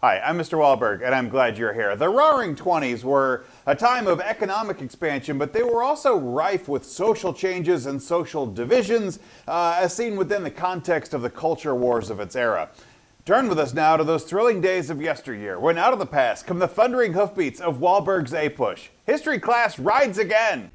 Hi, I'm Mr. Wahlberg, and I'm glad you're here. The Roaring Twenties were a time of economic expansion, but they were also rife with social changes and social divisions, as seen within the context of the culture wars of its era. Turn with us now to those thrilling days of yesteryear, when out of the past come the thundering hoofbeats of Wahlberg's A-Push. History class rides again!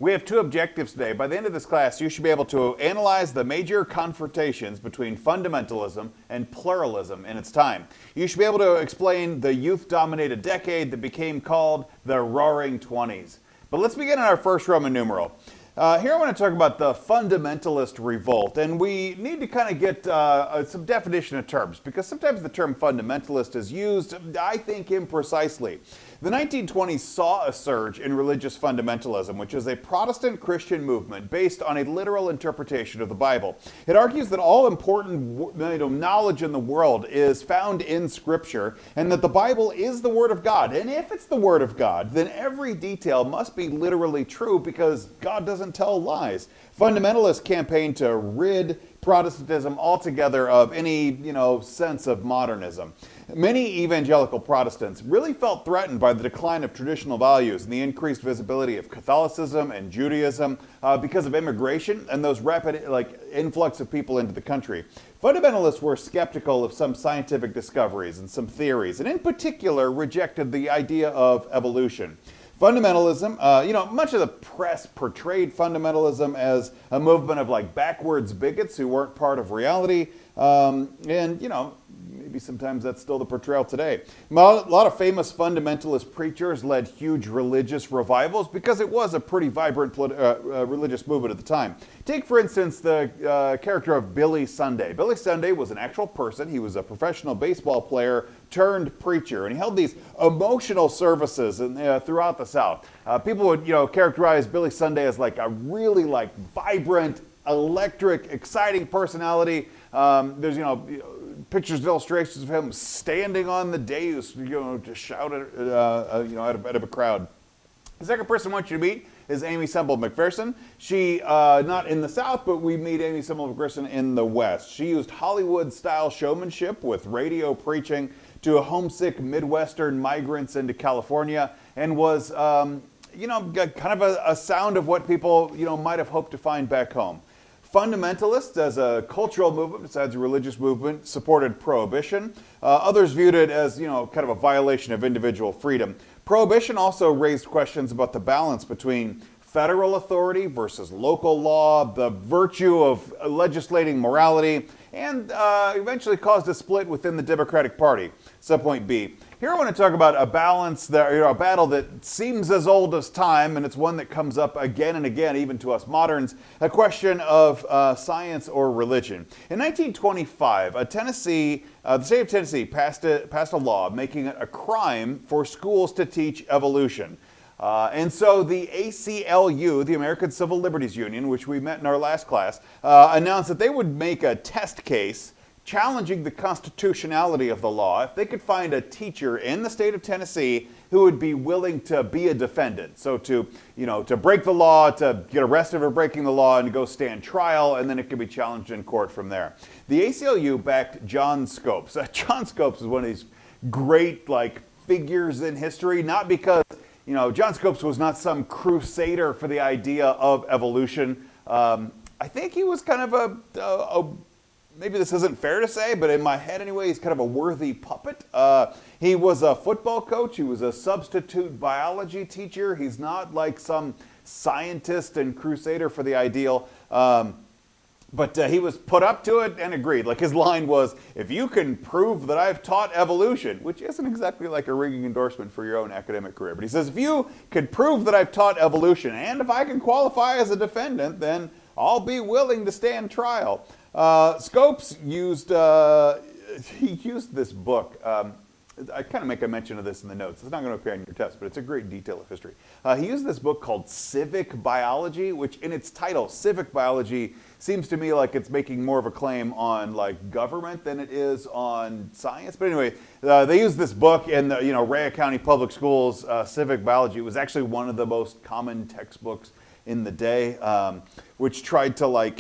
We have two objectives today. By the end of this class, you should be able to analyze the major confrontations between fundamentalism and pluralism in its time. You should be able to explain the youth-dominated decade that became called the Roaring Twenties. But let's begin in our first Roman numeral. Here I want to talk about the fundamentalist revolt, and we need to kind of get some definition of terms, because sometimes the term fundamentalist is used, I think, imprecisely. The 1920s saw a surge in religious fundamentalism, which is a Protestant Christian movement based on a literal interpretation of the Bible. It argues that all important knowledge in the world is found in Scripture, and that the Bible is the Word of God. And if it's the Word of God, then every detail must be literally true, because God doesn't tell lies. Fundamentalists campaign to rid Protestantism altogether of any, sense of modernism. Many evangelical Protestants really felt threatened by the decline of traditional values and the increased visibility of Catholicism and Judaism because of immigration and those rapid influx of people into the country. Fundamentalists were skeptical of some scientific discoveries and some theories, and in particular rejected the idea of evolution. Fundamentalism, much of the press portrayed fundamentalism as a movement of backwards bigots who weren't part of reality, maybe sometimes that's still the portrayal today. A lot of famous fundamentalist preachers led huge religious revivals because it was a pretty vibrant religious movement at the time. Take, for instance, the character of Billy Sunday. Billy Sunday was an actual person. He was a professional baseball player turned preacher, and he held these emotional services throughout the South. People would, characterize Billy Sunday as a really vibrant, electric, exciting personality. There's, pictures and illustrations of him standing on the dais, to shout at a crowd. The second person I want you to meet is Amy Semple McPherson. She, not in the South, but we meet Amy Semple McPherson in the West. She used Hollywood-style showmanship with radio preaching to homesick Midwestern migrants into California, and was, kind of a sound of what people, might have hoped to find back home. Fundamentalists, as a cultural movement, besides a religious movement, supported prohibition. Others viewed it as, kind of a violation of individual freedom. Prohibition also raised questions about the balance between federal authority versus local law, the virtue of legislating morality, and eventually caused a split within the Democratic Party. Subpoint B. Here I want to talk about a balance, a battle that seems as old as time, and it's one that comes up again and again, even to us moderns, a question of science or religion. In 1925, the state of Tennessee passed a law making it a crime for schools to teach evolution. And so the ACLU, the American Civil Liberties Union, which we met in our last class, announced that they would make a test case challenging the constitutionality of the law if they could find a teacher in the state of Tennessee who would be willing to be a defendant. So to break the law, to get arrested for breaking the law, and to go stand trial, and then it could be challenged in court from there. The ACLU backed John Scopes. John Scopes is one of these great figures in history, not because John Scopes was not some crusader for the idea of evolution. I think he was kind of maybe this isn't fair to say, but in my head anyway, he's kind of a worthy puppet. He was a football coach. He was a substitute biology teacher. He's not like some scientist and crusader for the ideal. But he was put up to it and agreed. His line was, if you can prove that I've taught evolution, which isn't exactly like a ringing endorsement for your own academic career, but he says, if you can prove that I've taught evolution, and if I can qualify as a defendant, then I'll be willing to stand trial. Scopes used this book. I kind of make a mention of this in the notes. It's not going to appear on your test, but it's a great detail of history. He used this book called Civic Biology, which in its title, Civic Biology, seems to me like it's making more of a claim on government than it is on science. But anyway, they used this book in the Rea County Public Schools, Civic Biology. It was actually one of the most common textbooks in the day, which tried to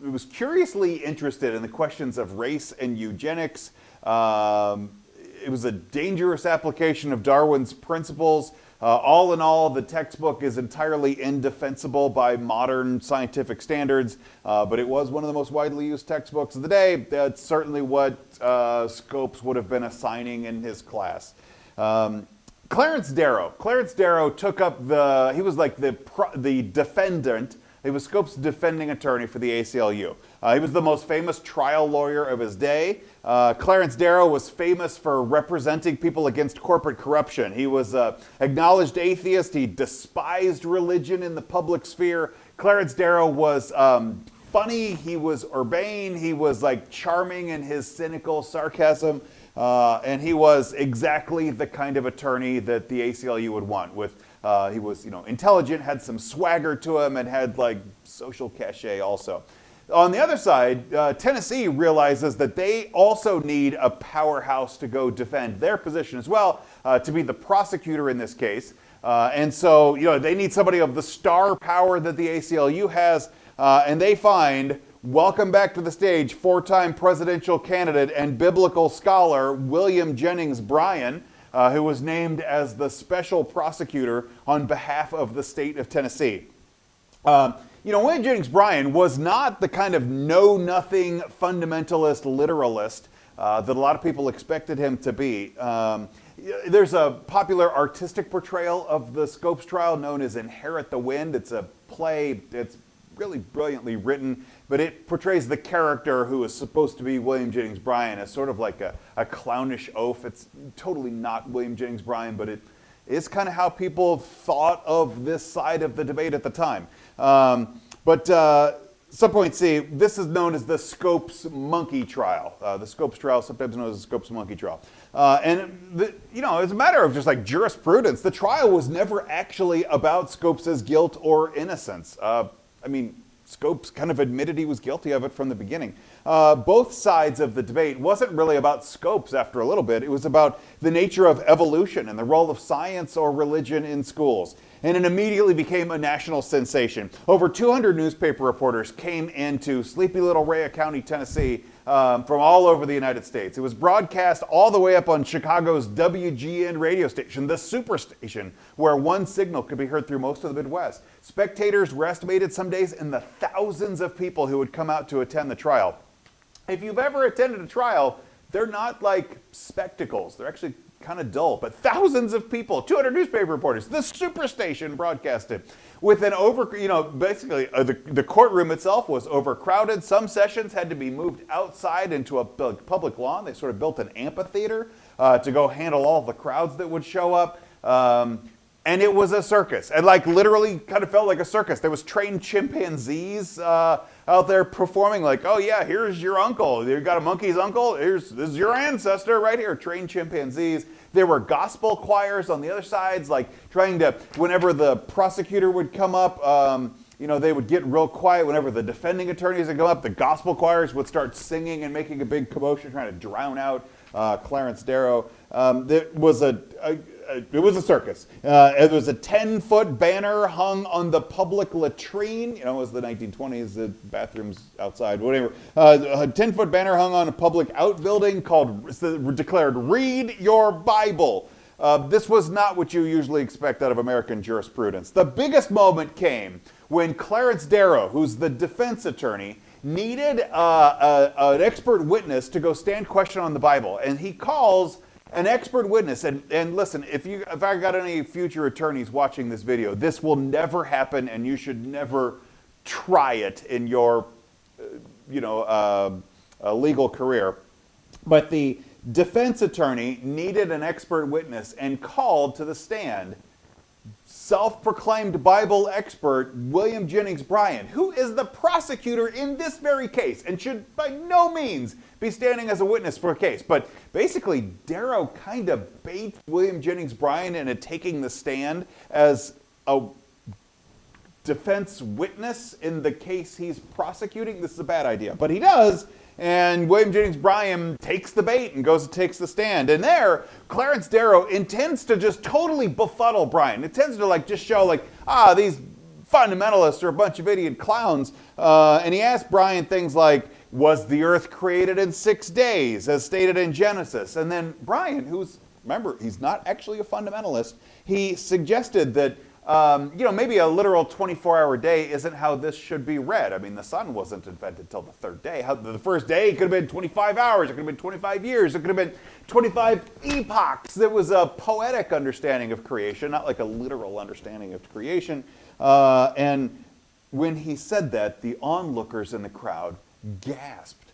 it was curiously interested in the questions of race and eugenics. It was a dangerous application of Darwin's principles. All in all, the textbook is entirely indefensible by modern scientific standards, but it was one of the most widely used textbooks of the day. That's certainly what Scopes would have been assigning in his class. Clarence Darrow. Clarence Darrow took up he was like the defendant. He was Scopes' defending attorney for the ACLU. He was the most famous trial lawyer of his day. Clarence Darrow was famous for representing people against corporate corruption. He was an acknowledged atheist. He despised religion in the public sphere. Clarence Darrow was funny. He was urbane. He was charming in his cynical sarcasm. And he was exactly the kind of attorney that the ACLU would want. He was, intelligent, had some swagger to him, and had social cachet also. On the other side, Tennessee realizes that they also need a powerhouse to go defend their position as well, to be the prosecutor in this case. And so, they need somebody of the star power that the ACLU has, and they find, welcome back to the stage, four-time presidential candidate and biblical scholar William Jennings Bryan, who was named as the special prosecutor on behalf of the state of Tennessee. William Jennings Bryan was not the kind of know-nothing fundamentalist literalist that a lot of people expected him to be. There's a popular artistic portrayal of the Scopes trial known as Inherit the Wind. It's a play. It's really brilliantly written, but it portrays the character who is supposed to be William Jennings Bryan as sort of like a clownish oaf. It's totally not William Jennings Bryan, but it is kind of how people thought of this side of the debate at the time. Subpoint C, this is known as the Scopes monkey trial. The Scopes trial, sometimes known as the Scopes monkey trial. As a matter of just jurisprudence, the trial was never actually about Scopes' guilt or innocence. Scopes kind of admitted he was guilty of it from the beginning. Both sides of the debate wasn't really about Scopes after a little bit. It was about the nature of evolution and the role of science or religion in schools. And it immediately became a national sensation. Over 200 newspaper reporters came into sleepy little Rea County, Tennessee, from all over the United States. It was broadcast all the way up on Chicago's WGN radio station, the superstation, where one signal could be heard through most of the Midwest. Spectators were estimated some days in the thousands of people who would come out to attend the trial. If you've ever attended a trial, they're not like spectacles. They're actually kind of dull, but thousands of people, 200 newspaper reporters, the superstation broadcasted with an basically the courtroom itself was overcrowded. Some sessions had to be moved outside into a public lawn. They sort of built an amphitheater to go handle all the crowds that would show up. And it was a circus. And literally kind of felt like a circus. There was trained chimpanzees out there performing oh yeah, here's your uncle. You got a monkey's uncle? This is your ancestor right here. Trained chimpanzees. There were gospel choirs on the other sides, trying to, whenever the prosecutor would come up, they would get real quiet. Whenever the defending attorneys would come up, the gospel choirs would start singing and making a big commotion, trying to drown out Clarence Darrow. It was a circus. There was a 10-foot banner hung on the public latrine. It was the 1920s, the bathrooms outside, whatever. A 10-foot banner hung on a public outbuilding declared, "Read your Bible." This was not what you usually expect out of American jurisprudence. The biggest moment came when Clarence Darrow, who's the defense attorney, needed an expert witness to go stand question on the Bible. And he calls an expert witness, and listen, if I got any future attorneys watching this video, this will never happen, and you should never try it in your, legal career. But the defense attorney needed an expert witness and called to the stand self-proclaimed Bible expert William Jennings Bryan, who is the prosecutor in this very case and should by no means be standing as a witness for a case. But basically, Darrow kind of baits William Jennings Bryan into taking the stand as a defense witness in the case he's prosecuting. This is a bad idea, but he does. And William Jennings Bryan takes the bait and goes and takes the stand. And there, Clarence Darrow intends to just totally befuddle Bryan. Intends to just show these fundamentalists are a bunch of idiot clowns. And he asked Brian things like, was the earth created in 6 days, as stated in Genesis? And then Brian, remember, he's not actually a fundamentalist, he suggested that maybe a literal 24-hour day isn't how this should be read. I mean, the sun wasn't invented till the third day. The first day could have been 25 hours. It could have been 25 years. It could have been 25 epochs. It was a poetic understanding of creation, not like a literal understanding of creation. And when he said that, the onlookers in the crowd gasped.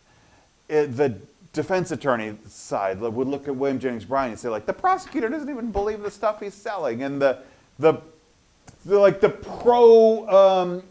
The defense attorney side would look at William Jennings Bryan and say, like, the prosecutor doesn't even believe the stuff he's selling. And the pro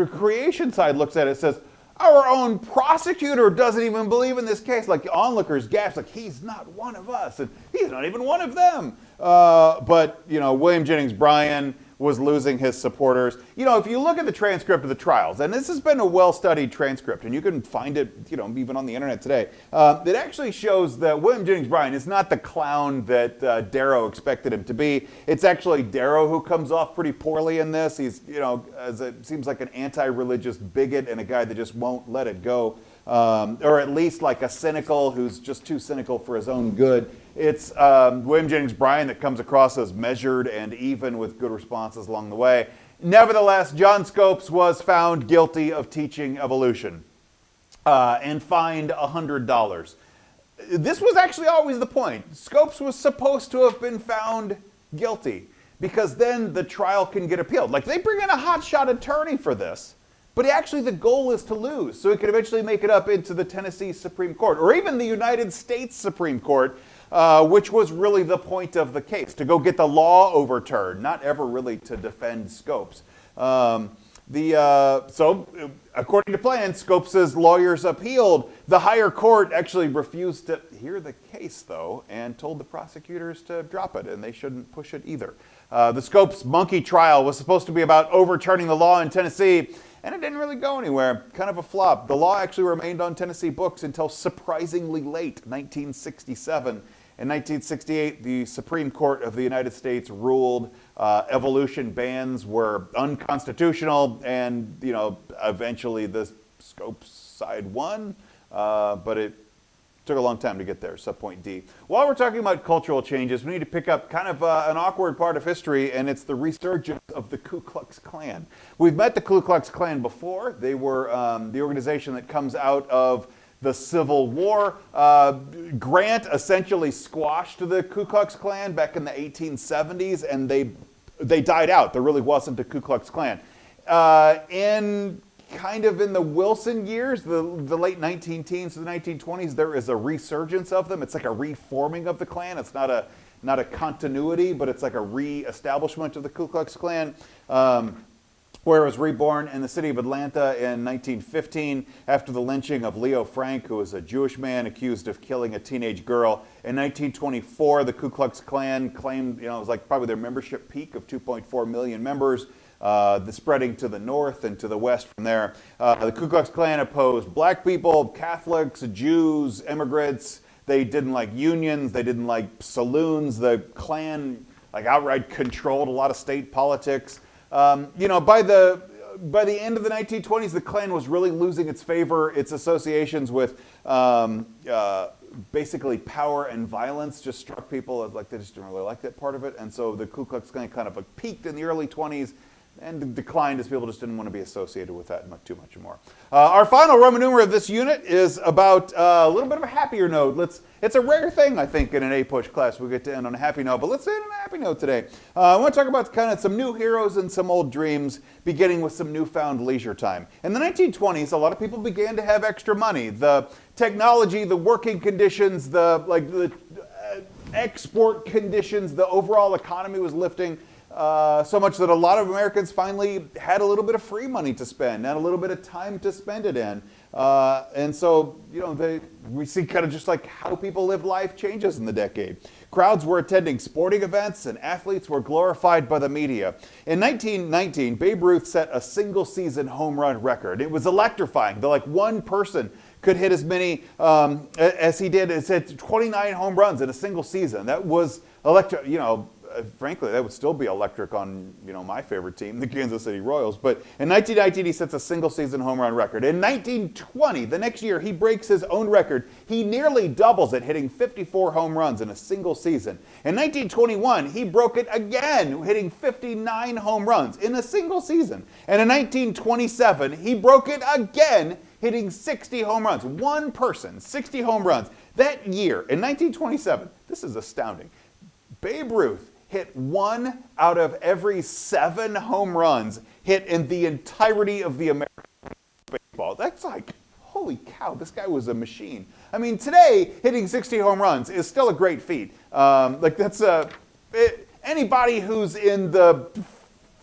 creation side looks at it and says, our own prosecutor doesn't even believe in this case. Like, the onlookers gasp, like, he's not one of us, and he's not even one of them. But William Jennings Bryan was losing his supporters. If you look at the transcript of the trials, and this has been a well-studied transcript, and you can find it, even on the internet today, it actually shows that William Jennings Bryan is not the clown that Darrow expected him to be. It's actually Darrow who comes off pretty poorly in this. He's, as it seems like an anti-religious bigot and a guy that just won't let it go. Or at least like a cynical who's just too cynical for his own good. It's William Jennings Bryan that comes across as measured and even with good responses along the way. Nevertheless, John Scopes was found guilty of teaching evolution and fined $100. This was actually always the point. Scopes was supposed to have been found guilty because then the trial can get appealed. Like, they bring in a hotshot attorney for this. But actually the goal is to lose, so he could eventually make it up into the Tennessee Supreme Court, or even the United States Supreme Court, which was really the point of the case, to go get the law overturned, not ever really to defend Scopes. So, according to plan, Scopes' lawyers appealed. The higher court actually refused to hear the case, though, and told the prosecutors to drop it, and they shouldn't push it either. The Scopes monkey trial was supposed to be about overturning the law in Tennessee, and it didn't really go anywhere. Kind of a flop. The law actually remained on Tennessee books until surprisingly late, 1967. In 1968, the Supreme Court of the United States ruled evolution bans were unconstitutional, and eventually the Scopes side won, but it took a long time to get there, subpoint D. While we're talking about cultural changes, we need to pick up kind of an awkward part of history, and it's the resurgence of the Ku Klux Klan. We've met the Ku Klux Klan before. They were the organization that comes out of the Civil War. Grant essentially squashed the Ku Klux Klan back in the 1870s, and they died out. There really wasn't a Ku Klux Klan. Kind of in the Wilson years, the late 19-teens to the 1920s, there is a resurgence of them. It's like a reforming of the Klan. It's not a continuity, but it's like a re-establishment of the Ku Klux Klan, where it was reborn in the city of Atlanta in 1915 after the lynching of Leo Frank, who was a Jewish man accused of killing a teenage girl. In 1924, the Ku Klux Klan claimed, it was like probably their membership peak of 2.4 million members. The spreading to the north and to the west from there. The Ku Klux Klan opposed black people, Catholics, Jews, immigrants. They didn't like unions. They didn't like saloons. The Klan outright controlled a lot of state politics. By the end of the 1920s, the Klan was really losing its favor. Its associations with basically power and violence just struck people as they just didn't really like that part of it. And so the Ku Klux Klan kind of peaked in the early 20s. And declined as people just didn't want to be associated with that too much more. Our final Roman numeral of this unit is about a little bit of a happier note. It's a rare thing, I think, in an A-Push class we get to end on a happy note, but let's end on a happy note today. I want to talk about kind of some new heroes and some old dreams, beginning with some newfound leisure time. In the 1920s, a lot of people began to have extra money. The technology, the working conditions, the export conditions, the overall economy was lifting. So much that a lot of Americans finally had a little bit of free money to spend and a little bit of time to spend it in. And so, we see kind of just like how people live life changes in the decade. Crowds were attending sporting events and athletes were glorified by the media. In 1919, Babe Ruth set a single season home run record. It was electrifying. One person could hit as many as he did. It said 29 home runs in a single season. That was frankly, that would still be electric on my favorite team, the Kansas City Royals. But in 1919, he sets a single-season home run record. In 1920, the next year, he breaks his own record. He nearly doubles it, hitting 54 home runs in a single season. In 1921, he broke it again, hitting 59 home runs in a single season. And in 1927, he broke it again, hitting 60 home runs. One person, 60 home runs. That year, in 1927, this is astounding. Babe Ruth hit 1 out of every 7 home runs hit in the entirety of the American baseball. That's like, holy cow, this guy was a machine. I mean, today, hitting 60 home runs is still a great feat. Anybody who's in the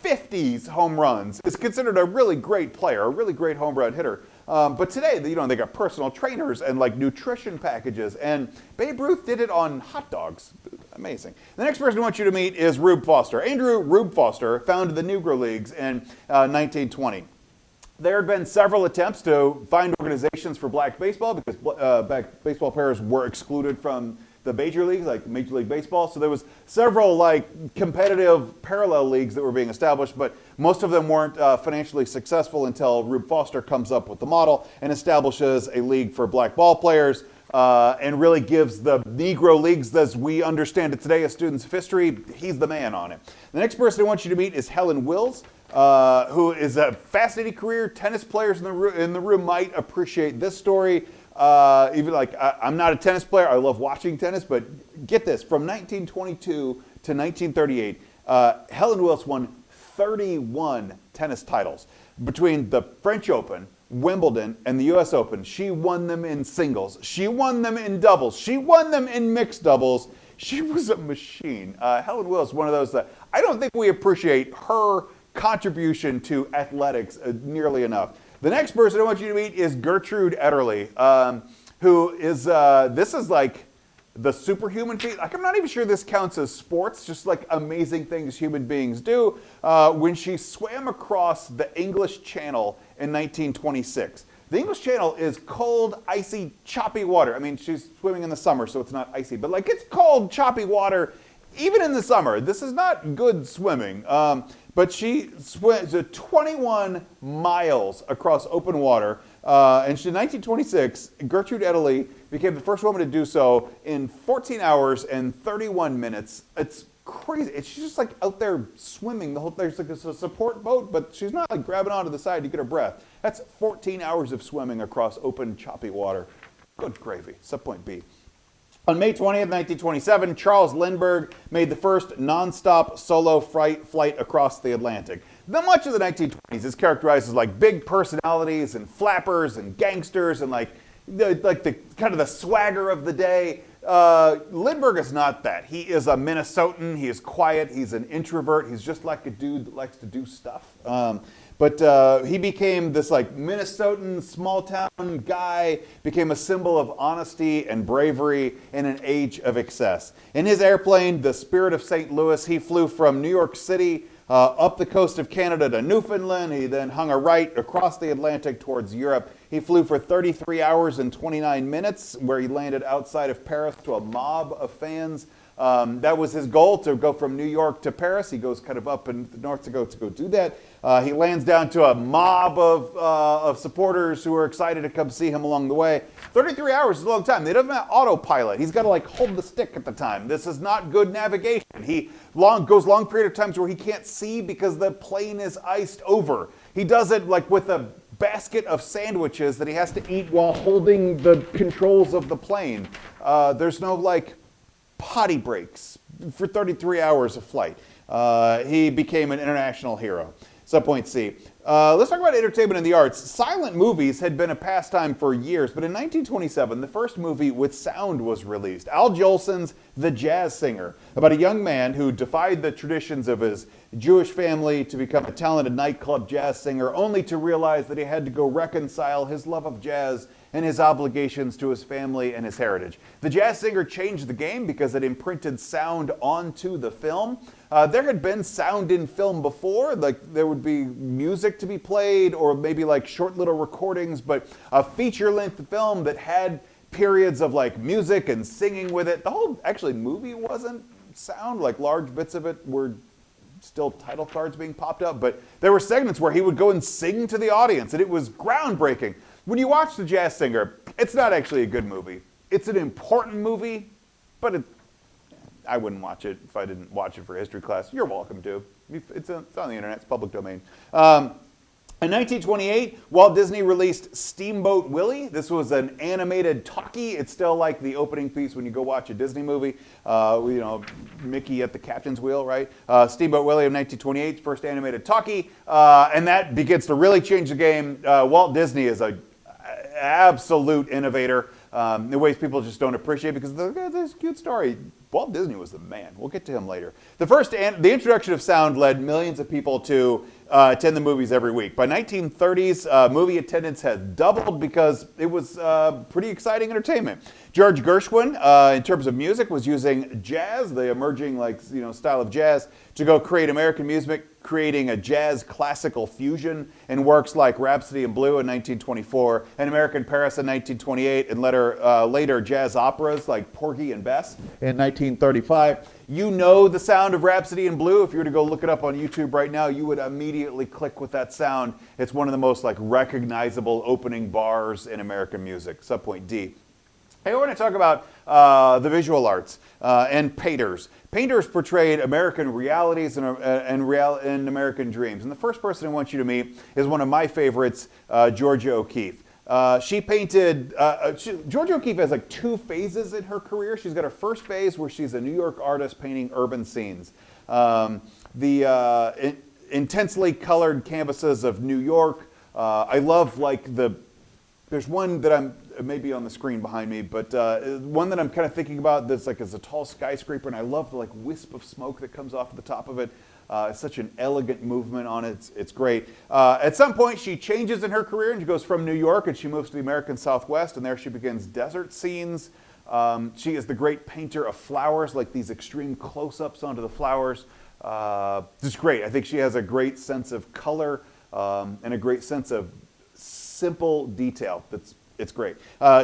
50s home runs is considered a really great player, a really great home run hitter. But today, they got personal trainers and like nutrition packages, and Babe Ruth did it on hot dogs. Amazing. The next person I want you to meet is Rube Foster. Andrew Rube Foster founded the Negro Leagues in 1920. There had been several attempts to find organizations for black baseball because black baseball players were excluded from the major leagues, like Major League Baseball. So there was several like competitive parallel leagues that were being established, but most of them weren't financially successful until Rube Foster comes up with the model and establishes a league for black ball players and really gives the Negro Leagues as we understand it today as students of history. He's the man on it. The next person I want you to meet is Helen Wills, who is a fascinating career. Tennis players in the room might appreciate this story. Even like, I'm not a tennis player. I love watching tennis, but get this. From 1922 to 1938, Helen Wills won 31 tennis titles. Between the French Open, Wimbledon, and the U.S. Open, she won them in singles. She won them in doubles. She won them in mixed doubles. She was a machine. Helen Wills, one of those that I don't think we appreciate her contribution to athletics nearly enough. The next person I want you to meet is Gertrude Ederle, who is, this is like the superhuman feat. Like, I'm not even sure this counts as sports, just like amazing things human beings do. When she swam across the English Channel in 1926. The English Channel is cold, icy, choppy water. I mean, she's swimming in the summer, so it's not icy, but like it's cold, choppy water, even in the summer. This is not good swimming. But she swims 21 miles across open water. And in 1926, Gertrude Ederle became the first woman to do so in 14 hours and 31 minutes. It's crazy. She's just like out there swimming the whole thing. There's like a support boat, but she's not like grabbing onto the side to get her breath. That's 14 hours of swimming across open, choppy water. Good gravy. Subpoint B. On May 20th, 1927, Charles Lindbergh made the first non-stop solo flight across the Atlantic. Much of the 1920s is characterized as like big personalities and flappers and gangsters and like the kind of the swagger of the day. Lindbergh is not that. He is a Minnesotan. He is quiet. He's an introvert. He's just like a dude that likes to do stuff. But he became this like Minnesotan small town guy, became a symbol of honesty and bravery in an age of excess. In his airplane, the Spirit of St. Louis, he flew from New York City up the coast of Canada to Newfoundland. He then hung a right across the Atlantic towards Europe. He flew for 33 hours and 29 minutes, where he landed outside of Paris to a mob of fans. That was his goal, to go from New York to Paris. He goes kind of up in the north to go do that. He lands down to a mob of supporters who are excited to come see him along the way. 33 hours is a long time. They don't have autopilot. He's got to like hold the stick at the time. This is not good navigation. He goes long period of times where he can't see because the plane is iced over. He does it like with a basket of sandwiches that he has to eat while holding the controls of the plane. There's no like potty breaks for 33 hours of flight. He became an international hero. Subpoint C. Let's talk about entertainment and the arts. Silent movies had been a pastime for years, but in 1927, the first movie with sound was released. Al Jolson's The Jazz Singer, about a young man who defied the traditions of his Jewish family to become a talented nightclub jazz singer, only to realize that he had to go reconcile his love of jazz and his obligations to his family and his heritage. The Jazz Singer changed the game because it imprinted sound onto the film. There had been sound in film before, like there would be music to be played or maybe like short little recordings, but a feature-length film that had periods of like music and singing with it. The whole actually movie wasn't sound, like large bits of it were still title cards being popped up, but there were segments where he would go and sing to the audience, and it was groundbreaking. When you watch The Jazz Singer, it's not actually a good movie. It's an important movie, but I wouldn't watch it if I didn't watch it for history class. You're welcome to. It's on the internet. It's public domain. In 1928, Walt Disney released Steamboat Willie. This was an animated talkie. It's still like the opening piece when you go watch a Disney movie. Mickey at the captain's wheel, right? Steamboat Willie of 1928, first animated talkie. And that begins to really change the game. Walt Disney is an absolute innovator in ways people just don't appreciate because this cute story. Walt Disney was the man. We'll get to him later. The introduction of sound led millions of people to attend the movies every week. By 1930s, movie attendance had doubled because it was pretty exciting entertainment. George Gershwin, in terms of music, was using jazz, the emerging style of jazz, to go create American music, creating a jazz classical fusion in works like Rhapsody in Blue in 1924, and American Paris in 1928, and later jazz operas like Porgy and Bess in 1935. You know the sound of Rhapsody in Blue. If you were to go look it up on YouTube right now, you would immediately click with that sound. It's one of the most recognizable opening bars in American music. Subpoint D. Hey, I want to talk about the visual arts and painters. Painters portrayed American realities and American dreams. And the first person I want you to meet is one of my favorites, Georgia O'Keeffe. She painted, Georgia O'Keeffe has two phases in her career. She's got her first phase where she's a New York artist painting urban scenes. Intensely colored canvases of New York. I love there's one that I'm maybe on the screen behind me, but one that I'm kind of thinking about that's is a tall skyscraper, and I love the wisp of smoke that comes off the top of it. It's such an elegant movement on it. It's great. At some point, she changes in her career, and she goes from New York, and she moves to the American Southwest, and there she begins desert scenes. She is the great painter of flowers, these extreme close-ups onto the flowers. It's great. I think she has a great sense of color and a great sense of simple detail. It's great.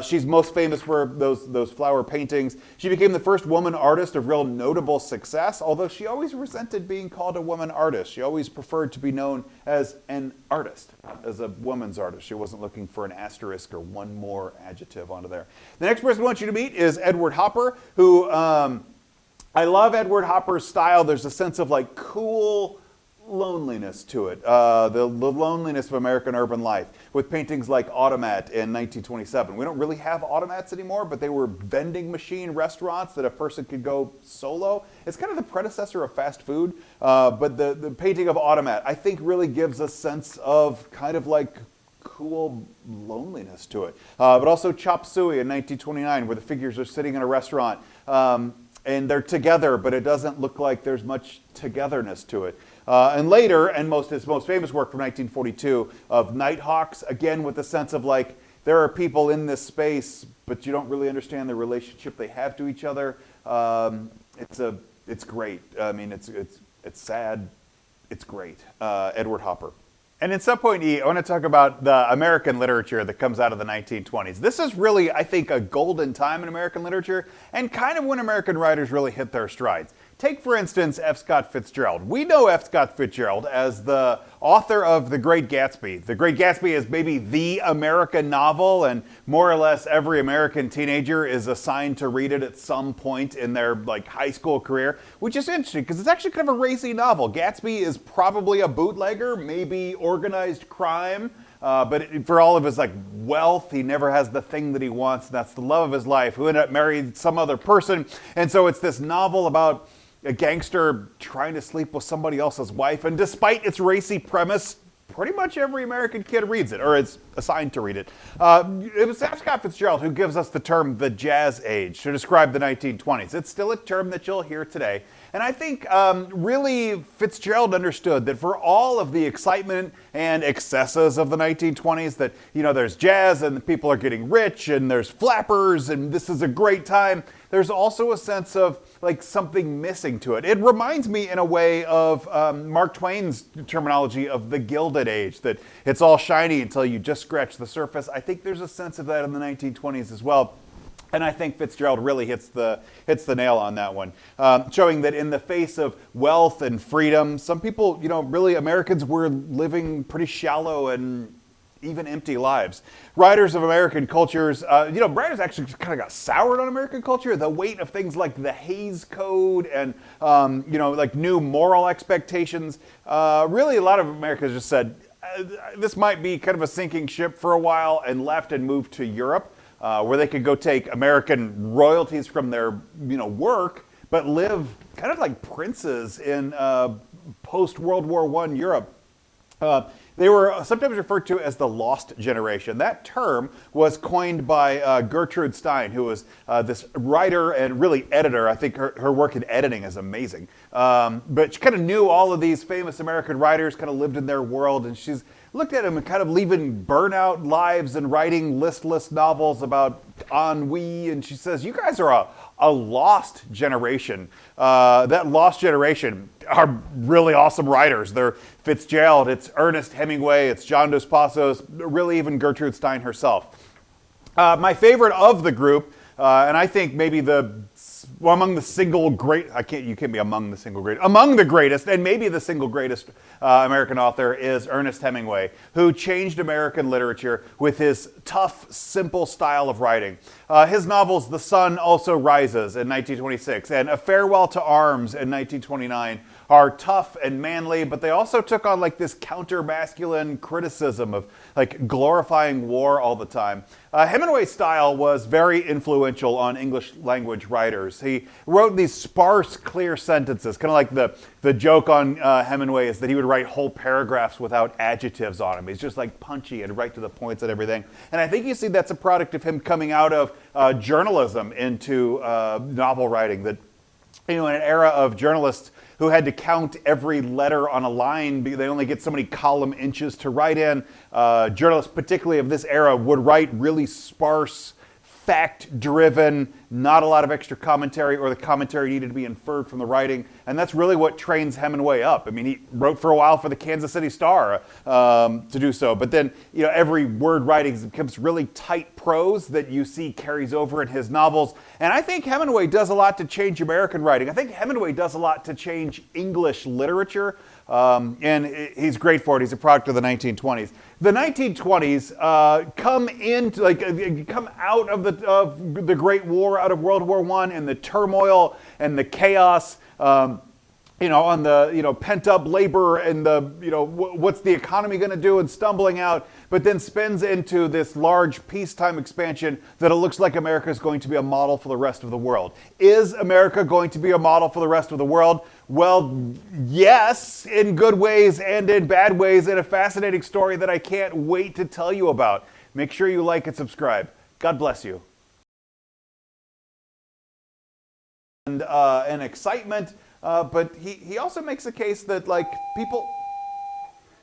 She's most famous for those flower paintings. She became the first woman artist of real notable success, although she always resented being called a woman artist. She always preferred to be known as an artist, as a woman's artist. She wasn't looking for an asterisk or one more adjective onto there. The next person I want you to meet is Edward Hopper, who I love Edward Hopper's style. There's a sense of cool loneliness to it, the loneliness of American urban life, with paintings like Automat in 1927. We don't really have automats anymore, but they were vending machine restaurants that a person could go solo. It's kind of the predecessor of fast food, but the painting of Automat, I think, really gives a sense of kind of cool loneliness to it. But also Chop Suey in 1929, where the figures are sitting in a restaurant, and they're together, but it doesn't look like there's much togetherness to it. And later, and his most famous work from 1942 of Nighthawks, again with the sense of there are people in this space, but you don't really understand the relationship they have to each other. It's great. I mean, it's sad. It's great. Edward Hopper. And in Subpoint E, I want to talk about the American literature that comes out of the 1920s. This is really, I think, a golden time in American literature, and kind of when American writers really hit their strides. Take, for instance, F. Scott Fitzgerald. We know F. Scott Fitzgerald as the author of The Great Gatsby. The Great Gatsby is maybe the American novel, and more or less every American teenager is assigned to read it at some point in their high school career, which is interesting because it's actually kind of a racy novel. Gatsby is probably a bootlegger, maybe organized crime, but for all of his wealth, he never has the thing that he wants. That's the love of his life, who ended up marrying some other person. And so it's this novel about a gangster trying to sleep with somebody else's wife, and despite its racy premise, pretty much every American kid reads it, or is assigned to read it. It was F. Scott Fitzgerald who gives us the term the Jazz Age to describe the 1920s. It's still a term that you'll hear today. And I think really Fitzgerald understood that for all of the excitement and excesses of the 1920s, that there's jazz and people are getting rich and there's flappers and this is a great time, there's also a sense of something missing to it. It reminds me in a way of Mark Twain's terminology of the Gilded Age, that it's all shiny until you just scratch the surface. I think there's a sense of that in the 1920s as well. And I think Fitzgerald really hits the nail on that one, showing that in the face of wealth and freedom, some people, really Americans were living pretty shallow and even empty lives. Writers of American cultures, writers actually kind of got soured on American culture. The weight of things like the Hays Code and, like new moral expectations. Really, a lot of Americans just said, this might be kind of a sinking ship for a while, and left and moved to Europe, where they could go take American royalties from their, work, but live kind of like princes in post-World War I Europe. They were sometimes referred to as the lost generation. That term was coined by Gertrude Stein, who was this writer and really editor. I think her work in editing is amazing. But she kind of knew all of these famous American writers, kind of lived in their world, and she's looked at them and kind of leaving burnout lives and writing listless novels about ennui. And she says, you guys are a lost generation. That lost generation are really awesome writers. They're Fitzgerald, it's Ernest Hemingway, it's John Dos Passos, really even Gertrude Stein herself. My favorite of the group, and I think maybe among the single great, you can't be among the single great, among the greatest, and maybe the single greatest American author is Ernest Hemingway, who changed American literature with his tough, simple style of writing. His novels, The Sun Also Rises in 1926 and A Farewell to Arms in 1929 are tough and manly, but they also took on like this counter-masculine criticism of like glorifying war all the time. Hemingway's style was very influential on English language writers. He wrote these sparse, clear sentences, kind of like the joke on Hemingway is that he would write whole paragraphs without adjectives on them. He's just like punchy and right to the points and everything. And I think you see that's a product of him coming out of journalism into novel writing. That, in an era of journalists who had to count every letter on a line because they only get so many column inches to write in. Journalists, particularly of this era, would write really sparse, fact-driven, not a lot of extra commentary, or the commentary needed to be inferred from the writing. And that's really what trains Hemingway up. I mean, he wrote for a while for the Kansas City Star to do so. But then, every word writing becomes really tight prose that you see carries over in his novels. And I think Hemingway does a lot to change American writing. I think Hemingway does a lot to change English literature. And he's great for it. He's a product of the 1920s. The 1920s come out of the Great War, out of World War I, and the turmoil and the chaos. On the pent-up labor and what's the economy going to do and stumbling out, but then spins into this large peacetime expansion that it looks like America is going to be a model for the rest of the world. Is America going to be a model for the rest of the world? Well, yes, in good ways and in bad ways, in a fascinating story that I can't wait to tell you about. Make sure you like and subscribe. God bless you. And excitement. But he also makes a case that, like, people...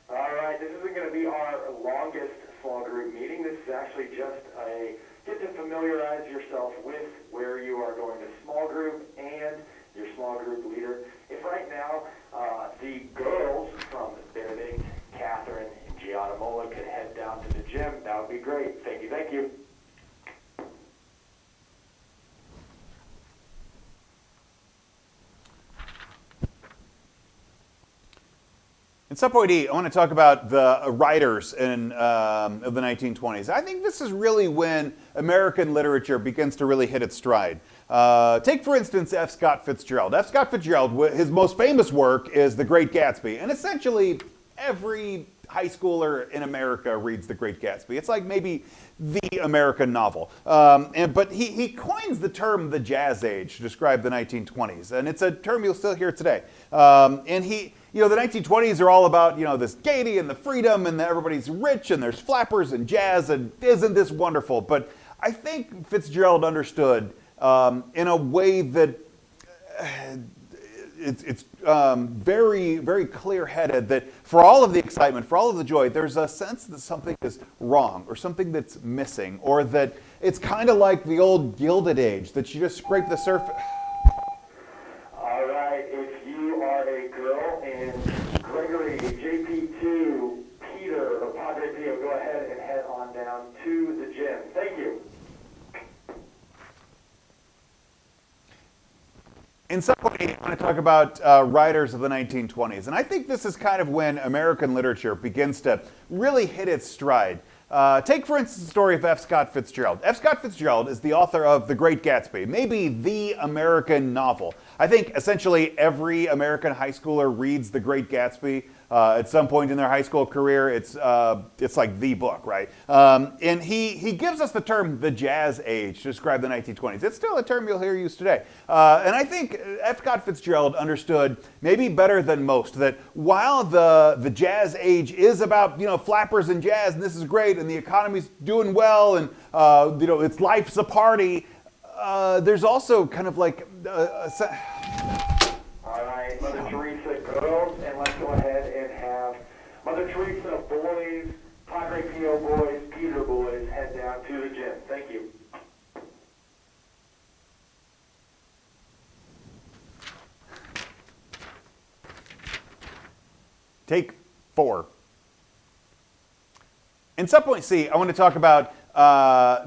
All right, this isn't going to be our longest small group meeting. This is actually just a get to familiarize yourself with where you are going to small group and your small group leader. If right now the girls from Benedict, Catherine, and Gianna Mola could head down to the gym, that would be great. Thank you, thank you. In Subpoint E, I want to talk about the writers of the 1920s. I think this is really when American literature begins to really hit its stride. Take, for instance, F. Scott Fitzgerald. F. Scott Fitzgerald, his most famous work is The Great Gatsby. And essentially, every high schooler in America reads The Great Gatsby. It's like maybe the American novel. But he coins the term the Jazz Age to describe the 1920s. And it's a term you'll still hear today. The 1920s are all about, this gaiety and the freedom and everybody's rich and there's flappers and jazz and isn't this wonderful? But I think Fitzgerald understood in a way that it's very, very clear-headed that for all of the excitement, for all of the joy, there's a sense that something is wrong or something that's missing, or that it's kind of like the old Gilded Age, that you just scrape the surface. All right, if you are a girl and Gregory, JP2, Peter, or Padre Pio, go ahead and head on down to the gym. Thank you. In some way, I want to talk about writers of the 1920s. And I think this is kind of when American literature begins to really hit its stride. Take, for instance, the story of F. Scott Fitzgerald. F. Scott Fitzgerald is the author of The Great Gatsby, maybe the American novel. I think essentially every American high schooler reads The Great Gatsby. At some point in their high school career, it's like the book, right? And he gives us the term the Jazz Age to describe the 1920s. It's still a term you'll hear used today. And I think F. Scott Fitzgerald understood, maybe better than most, that while the Jazz Age is about, flappers and jazz, and this is great, and the economy's doing well, and it's life's a party, there's also kind of like all right, Mother Teresa, girls, and let's go ahead and have Mother Teresa boys, Padre Pio boys, Peter boys head down to the gym. Thank you. Take 4. In subpoint C, I want to talk about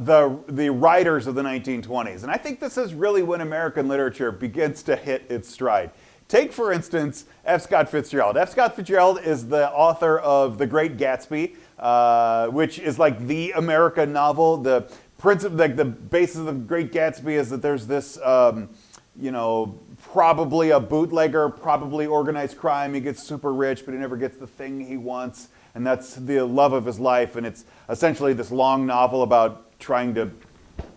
the writers of the 1920s. And I think this is really when American literature begins to hit its stride. Take, for instance, F. Scott Fitzgerald. F. Scott Fitzgerald is the author of The Great Gatsby, which is like the American novel. The basis of The Great Gatsby is that there's this, probably a bootlegger, probably organized crime. He gets super rich, but he never gets the thing he wants. And that's the love of his life. And it's essentially this long novel about trying to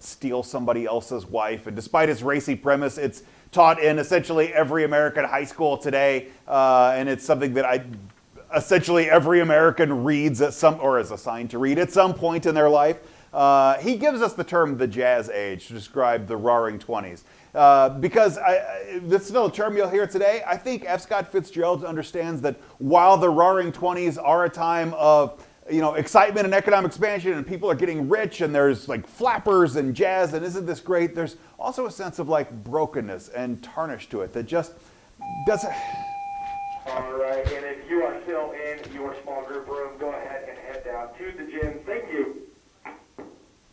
steal somebody else's wife. And despite its racy premise, it's taught in essentially every American high school today. And it's something that essentially every American reads or is assigned to read at some point in their life. He gives us the term the Jazz Age to describe the Roaring '20s. Because this is still a term you'll hear today. I think F. Scott Fitzgerald understands that while the Roaring '20s are a time of excitement and economic expansion, and people are getting rich, and there's like flappers and jazz, and isn't this great? There's also a sense of like brokenness and tarnish to it that just doesn't. All right, and if you are still in your small group room, go ahead and head down to the gym.